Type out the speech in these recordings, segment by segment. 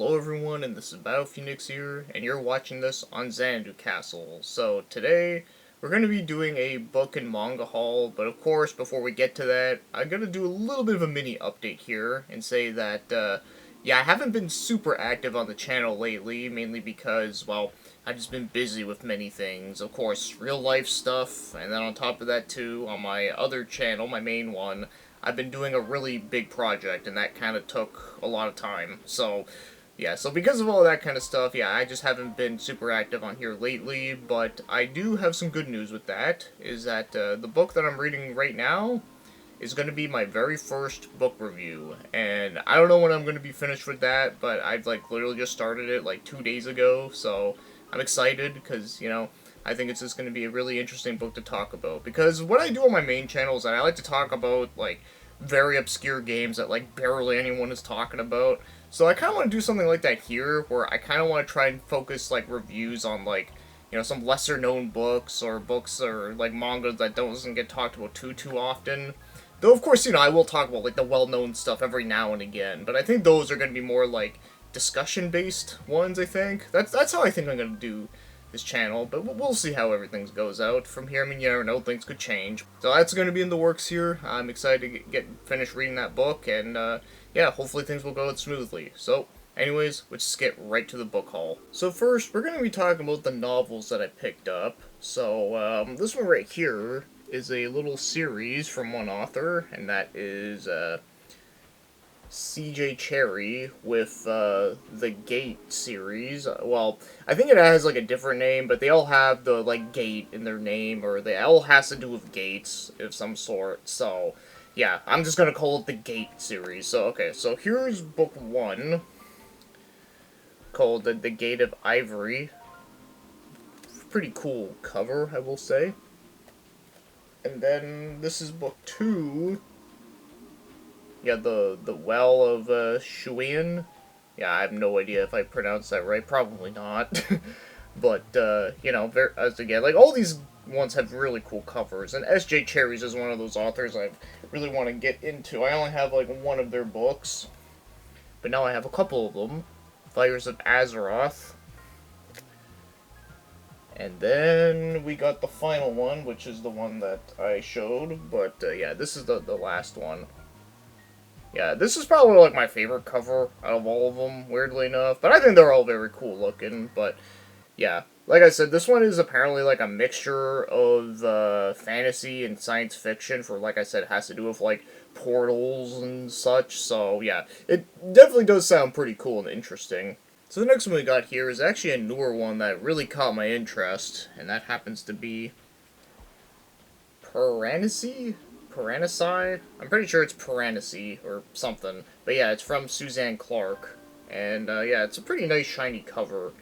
Hello everyone, and this is BattlePhoenix here, and you're watching this on Xanadu Castle. So today, we're going to be doing a book and manga haul, but of course, before we get to that, I'm going to do a little bit of a mini update here, and say that, yeah, I haven't been super active on the channel lately, mainly because, well, I've just been busy with many things. Of course, real life stuff, and then on top of that too, on my other channel, my main one, I've been doing a really big project, and that kind of took a lot of time. So, yeah, so because of all that kind of stuff, yeah, I just haven't been super active on here lately, but I do have some good news with that, is that the book that I'm reading right now is going to be my very first book review, and I don't know when I'm going to be finished with that, but I've, like, literally just started it, like, 2 days ago, so I'm excited, because, you know, I think it's just going to be a really interesting book to talk about, because what I do on my main channel is that I like to talk about, like, very obscure games that, like, barely anyone is talking about, so I kind of want to do something like that here, where I kind of want to try and focus, like, reviews on, like, you know, some lesser known books, or, like, manga that doesn't get talked about too often. Though, of course, you know, I will talk about, like, the well-known stuff every now and again, but I think those are going to be more, like, discussion-based ones, I think. That's how I think I'm going to do this channel, but we'll see how everything goes out from here. I mean, you never know, things could change. So that's going to be in the works here. I'm excited to get finished reading that book, and, yeah, hopefully things will go smoothly. So, anyways, let's just get right to the book haul. So first, we're going to be talking about the novels that I picked up. So, this one right here is a little series from one author, and that is C.J. Cherry with the Gate series. Well, I think it has like a different name, but they all have the like Gate in their name, or they all has to do with gates of some sort. So yeah, I'm just gonna call it the Gate series. So okay, so here's book one, called the Gate of Ivory. Pretty cool cover, I will say. And then this is book two. Yeah, the Well of Shuin. Yeah, I have no idea if I pronounced that right. Probably not. But, you know, as again, like, all these ones have really cool covers. And S.J. Cherry's is one of those authors I really want to get into. I only have, like, one of their books. But now I have a couple of them. Fires of Azeroth. And then we got the final one, which is the one that I showed. But, yeah, this is the last one. Yeah, this is probably, like, my favorite cover out of all of them, weirdly enough. But I think they're all very cool looking. But, yeah. Like I said, this one is apparently, like, a mixture of fantasy and science fiction for, like I said, it has to do with, like, portals and such. So, yeah, it definitely does sound pretty cool and interesting. So the next one we got here is actually a newer one that really caught my interest, and that happens to be Piranesi? Piranesi? I'm pretty sure it's Piranesi or something. But yeah, it's from Suzanne Clark. And yeah, it's a pretty nice shiny cover.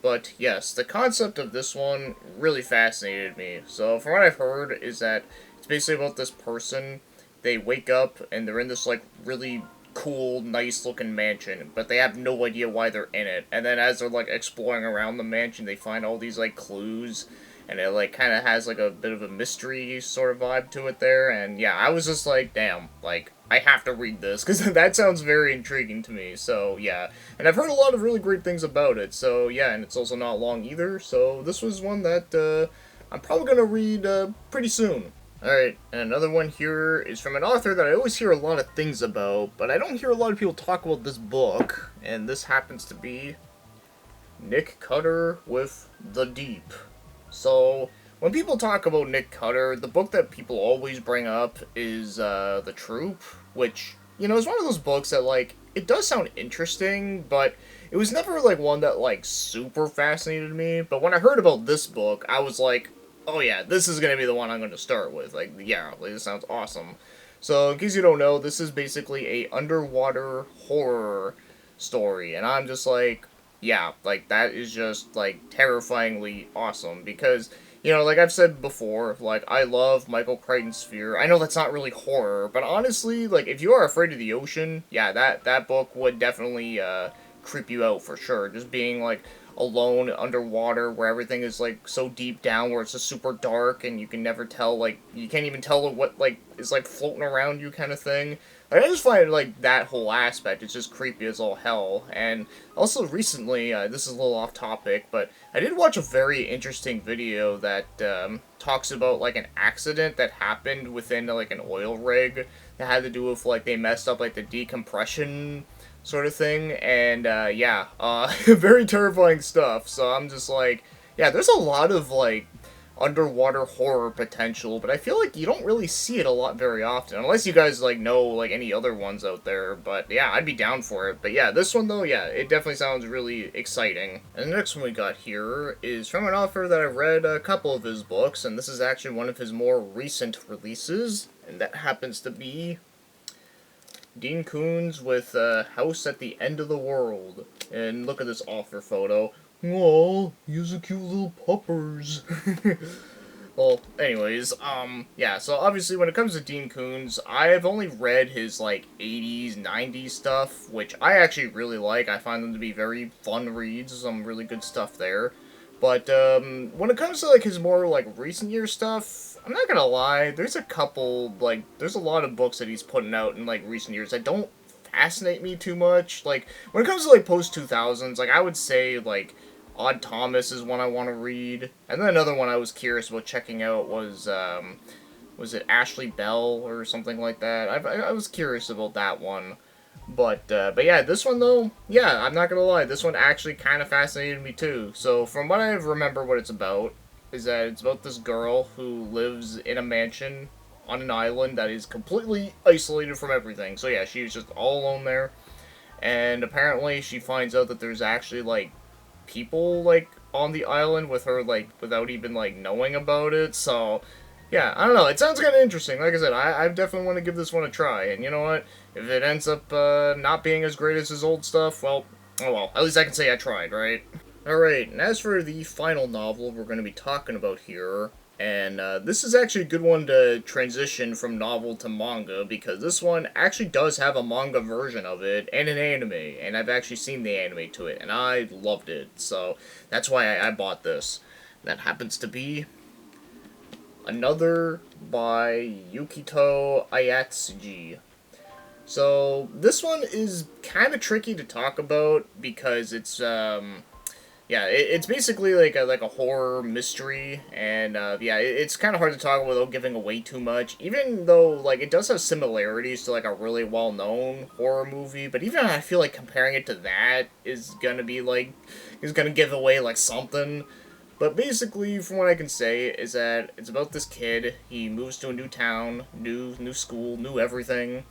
But yes, the concept of this one really fascinated me. So from what I've heard is that it's basically about this person. They wake up and they're in this like really cool, nice looking mansion, but they have no idea why they're in it. And then as they're like exploring around the mansion, they find all these like clues, and it like kind of has like a bit of a mystery sort of vibe to it there. And yeah, I was just like, damn, like I have to read this because that sounds very intriguing to me. So yeah, and I've heard a lot of really great things about it. So yeah, and it's also not long either. So this was one that I'm probably gonna read pretty soon. Alright, and another one here is from an author that I always hear a lot of things about, but I don't hear a lot of people talk about this book, and this happens to be Nick Cutter with The Deep. So, when people talk about Nick Cutter, the book that people always bring up is The Troop, which, you know, is one of those books that, like, it does sound interesting, but it was never, like, one that, like, super fascinated me, but when I heard about this book, I was like, oh yeah, this is gonna be the one I'm gonna start with. Like, yeah, like, this sounds awesome. So, in case you don't know, this is basically a underwater horror story, and I'm just like, yeah, like, that is just, like, terrifyingly awesome, because, you know, like I've said before, like, I love Michael Crichton's Sphere. I know that's not really horror, but honestly, like, if you are afraid of the ocean, yeah, that book would definitely, creep you out for sure. Just being, like, alone underwater where everything is like so deep down where it's just super dark and you can never tell, like, you can't even tell what like is like floating around you kind of thing. I just find, like, that whole aspect is just creepy as all hell. And also recently, this is a little off topic, but I did watch a very interesting video that talks about, like, an accident that happened within, like, an oil rig that had to do with, like, they messed up, like, the decompression sort of thing. And, yeah, very terrifying stuff. So I'm just like, yeah, there's a lot of, like, underwater horror potential, but I feel like you don't really see it a lot very often, unless you guys, like, know, like, any other ones out there. But yeah, I'd be down for it. But yeah, this one though, yeah, it definitely sounds really exciting. And the next one we got here is from an author that I've read a couple of his books, and this is actually one of his more recent releases, and that happens to be Dean Koontz with House at the End of the World. And look at this author photo. Aw, he's a cute little puppers. Well, anyways, yeah, so obviously when it comes to Dean Koontz, I've only read his, like, 80s, 90s stuff, which I actually really like. I find them to be very fun reads, some really good stuff there. But, when it comes to, like, his more, like, recent year stuff, I'm not gonna lie, there's a couple, like, there's a lot of books that he's putting out in, like, recent years that don't fascinate me too much. Like, when it comes to, like, post-2000s, like, I would say, like, Odd Thomas is one I want to read. And then another one I was curious about checking out was it Ashley Bell or something like that? I was curious about that one. But yeah, this one though, yeah, I'm not gonna lie, this one actually kind of fascinated me too. So from what I remember what it's about, is that it's about this girl who lives in a mansion on an island that is completely isolated from everything. So yeah, she's just all alone there. And apparently she finds out that there's actually, like, people, like, on the island with her, like, without even, like, knowing about it. So yeah, I don't know, it sounds kind of interesting. Like I said, I definitely want to give this one a try. And you know what, if it ends up not being as great as his old stuff, well, oh well, at least I can say I tried, right? Alright, and as for the final novel we're going to be talking about here, and this is actually a good one to transition from novel to manga, because this one actually does have a manga version of it, and an anime, and I've actually seen the anime to it, and I loved it, so that's why I bought this. That happens to be Another by Yukito Ayatsuji. So, this one is kind of tricky to talk about, because it's, yeah, it's basically like a horror mystery, and yeah, it's kind of hard to talk about without giving away too much. Even though, like, it does have similarities to, like, a really well-known horror movie, but even I feel like comparing it to that is gonna be like, is gonna give away, like, something. But basically, from what I can say, is that it's about this kid. He moves to a new town, new school, new everything.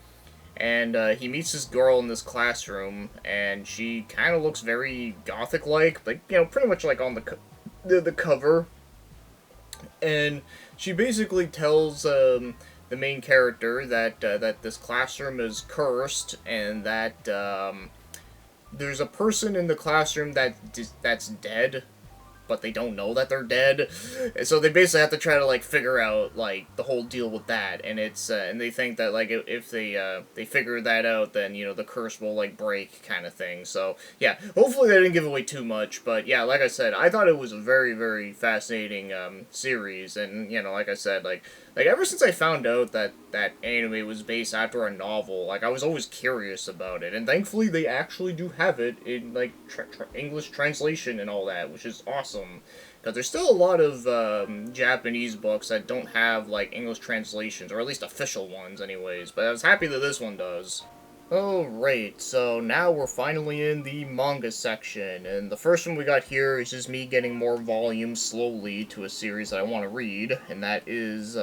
And he meets this girl in this classroom, and she kind of looks very gothic-like, like, you know, pretty much like on the cover. And she basically tells the main character that that this classroom is cursed, and that there's a person in the classroom that's dead, but they don't know that they're dead. And so they basically have to try to, like, figure out, like, the whole deal with that. And it's, and they think that, like, if they figure that out, then, you know, the curse will, like, break, kind of thing. So, yeah, hopefully they didn't give away too much. But, yeah, like I said, I thought it was a very, very fascinating, series. And, you know, like I said, like, ever since I found out that that anime was based after a novel, like, I was always curious about it. And thankfully they actually do have it in, like, English translation and all that, which is awesome. Because there's still a lot of Japanese books that don't have, like, English translations, or at least official ones anyways. But I was happy that this one does. Alright, so now we're finally in the manga section, and the first one we got here is just me getting more volumes slowly to a series that I want to read, and that is,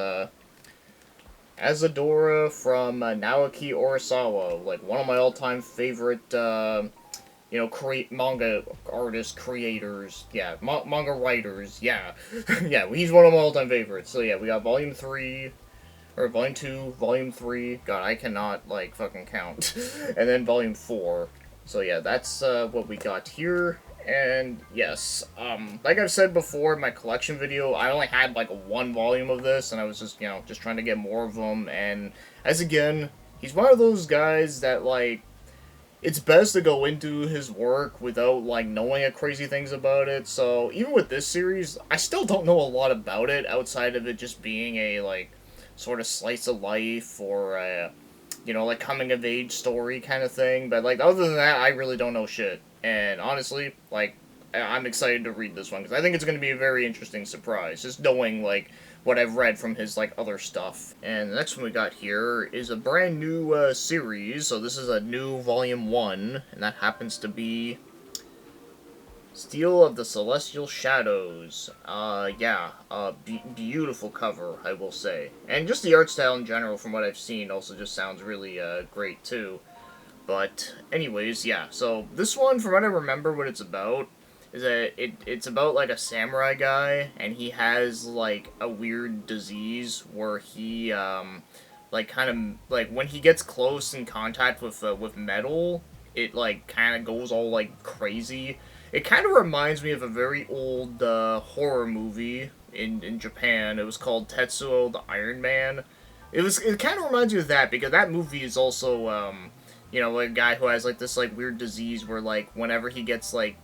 Azadora from Naoki Urasawa, like, one of my all-time favorite, you know, manga artists, creators, yeah, manga writers, yeah, yeah, he's one of my all-time favorites. So yeah, we got Volume 3, or Volume 2, Volume 3, god, I cannot, like, fucking count, and then Volume 4, so yeah, that's, what we got here, and, yes, like I've said before in my collection video, I only had, like, one volume of this, and I was just, you know, just trying to get more of them, and, as again, he's one of those guys that, like, it's best to go into his work without, like, knowing crazy things about it, so, even with this series, I still don't know a lot about it, outside of it just being a, like, sort of slice of life, or you know, like coming of age story kind of thing. But like other than that, I really don't know shit. And honestly, like I'm excited to read this one because I think it's going to be a very interesting surprise. Just knowing like what I've read from his like other stuff. And the next one we got here is a brand new series. So this is a new volume 1, and that happens to be Steel of the Celestial Shadows. Beautiful cover, I will say. And just the art style in general, from what I've seen, also just sounds really great too. But anyways, yeah. So this one, from what I remember, what it's about is that it's about like a samurai guy, and he has like a weird disease where he like kind of like when he gets close in contact with metal, it like kind of goes all like crazy. It kind of reminds me of a very old horror movie in Japan. It was called Tetsuo the Iron Man. It kind of reminds me of that because that movie is also you know, a guy who has like this like weird disease where like whenever he gets like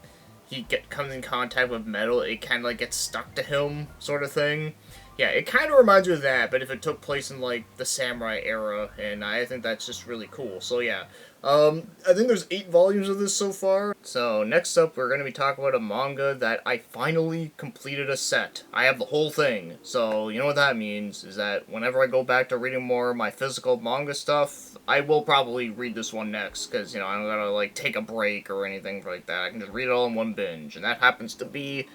comes in contact with metal, it kind of like gets stuck to him, sort of thing. Yeah, it kind of reminds me of that, but if it took place in like the samurai era, and I think that's just really cool. So yeah, I think there's 8 volumes of this so far. So next up, we're going to be talking about a manga that I finally completed a set. I have the whole thing. So you know what that means, is that whenever I go back to reading more of my physical manga stuff, I will probably read this one next, because, you know, I don't gotta, like, take a break or anything like that. I can just read it all in one binge, and that happens to be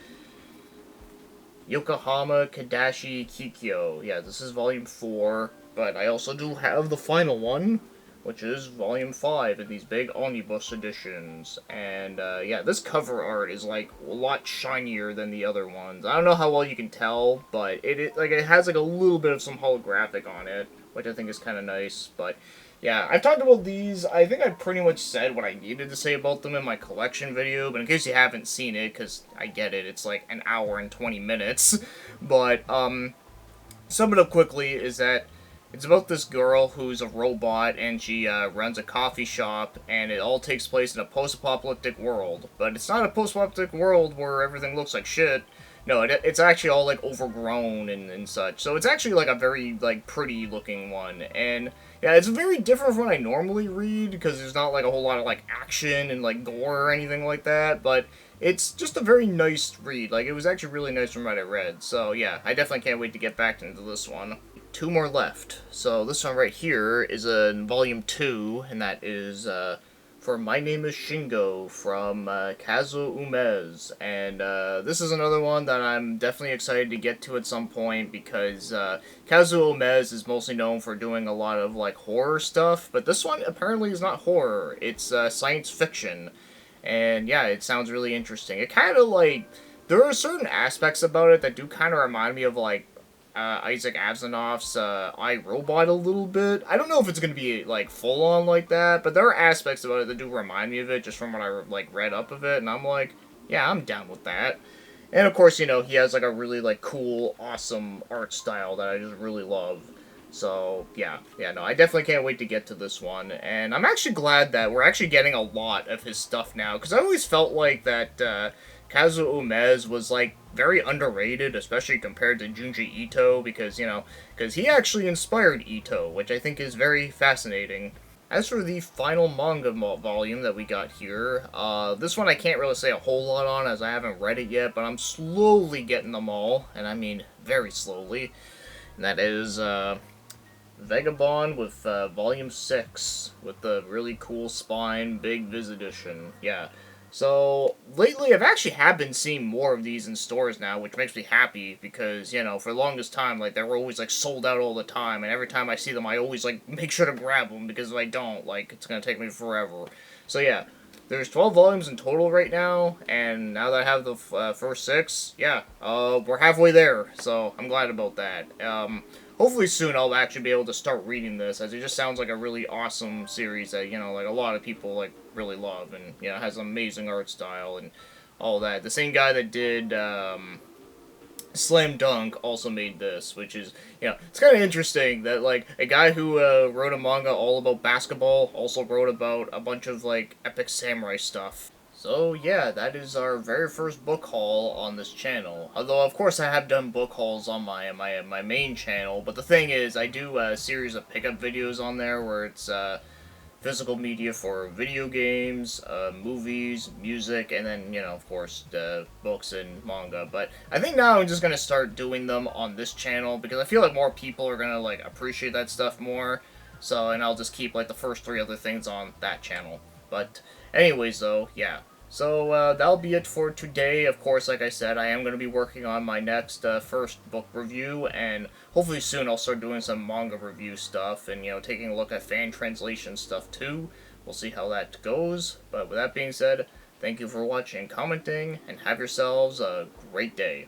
Yokohama Kadashi Kikyo. Yeah, this is volume 4, but I also do have the final one, which is volume 5 in these big omnibus editions. And yeah, this cover art is like a lot shinier than the other ones. I don't know how well you can tell, but it has like a little bit of some holographic on it, which I think is kind of nice. But yeah, I've talked about these. I think I pretty much said what I needed to say about them in my collection video, but in case you haven't seen it, because I get it, it's like an hour and 20 minutes. But sum it up quickly is that it's about this girl who's a robot, and she runs a coffee shop, and it all takes place in a post-apocalyptic world. But it's not a post-apocalyptic world where everything looks like shit. No, it's actually all, like, overgrown and such. So it's actually, like, a very, like, pretty-looking one. And, yeah, it's very different from what I normally read, because there's not, like, a whole lot of, like, action and, like, gore or anything like that. But it's just a very nice read. Like, it was actually really nice from what I read. So, yeah, I definitely can't wait to get back into this one. 2 more left. So this one right here is volume 2, and that is for My Name is Shingo from Kazuo Umez. And this is another one that I'm definitely excited to get to at some point, because Kazuo Umez is mostly known for doing a lot of like horror stuff, but this one apparently is not horror, it's science fiction. And yeah, it sounds really interesting. It kind of like, there are certain aspects about it that do kind of remind me of like Isaac Asimov's I, Robot a little bit. I don't know if it's going to be, like, full-on like that, but there are aspects about it that do remind me of it, just from what I, like, read up of it, and I'm like, yeah, I'm down with that. And, of course, you know, he has, like, a really, like, cool, awesome art style that I just really love. So, yeah, no, I definitely can't wait to get to this one, and I'm actually glad that we're actually getting a lot of his stuff now, because I always felt like that, Kazuo Umez was, like, very underrated, especially compared to Junji Ito, because, you know, because he actually inspired Ito, which I think is very fascinating. As for the final manga volume that we got here, this one I can't really say a whole lot on, as I haven't read it yet, but I'm slowly getting them all, and I mean very slowly, and that is, Vagabond with, volume 6, with the really cool spine, big Viz edition, yeah. So, lately I've actually been seeing more of these in stores now, which makes me happy, because, you know, for the longest time, like, they were always, like, sold out all the time, and every time I see them, I always, like, make sure to grab them, because if I don't, like, it's gonna take me forever. So, yeah, there's 12 volumes in total right now, and now that I have the first 6, yeah, we're halfway there, so I'm glad about that. Hopefully soon I'll actually be able to start reading this, as it just sounds like a really awesome series that, you know, like, a lot of people, like, really love, and, you know, has an amazing art style and all that. The same guy that did, Slam Dunk also made this, which is, you know, it's kind of interesting that, like, a guy who, wrote a manga all about basketball also wrote about a bunch of, like, epic samurai stuff. So yeah, that is our very first book haul on this channel. Although of course I have done book hauls on my main channel, but the thing is I do a series of pickup videos on there where it's physical media for video games, movies, music, and then, you know, of course, the books and manga. But I think now I'm just gonna start doing them on this channel because I feel like more people are gonna, like, appreciate that stuff more. So, and I'll just keep, like, the first three other things on that channel. But, anyways, though, yeah. So, that'll be it for today. Of course, like I said, I am going to be working on my next first book review, and hopefully soon I'll start doing some manga review stuff, and, you know, taking a look at fan translation stuff, too. We'll see how that goes. But with that being said, thank you for watching and commenting, and have yourselves a great day.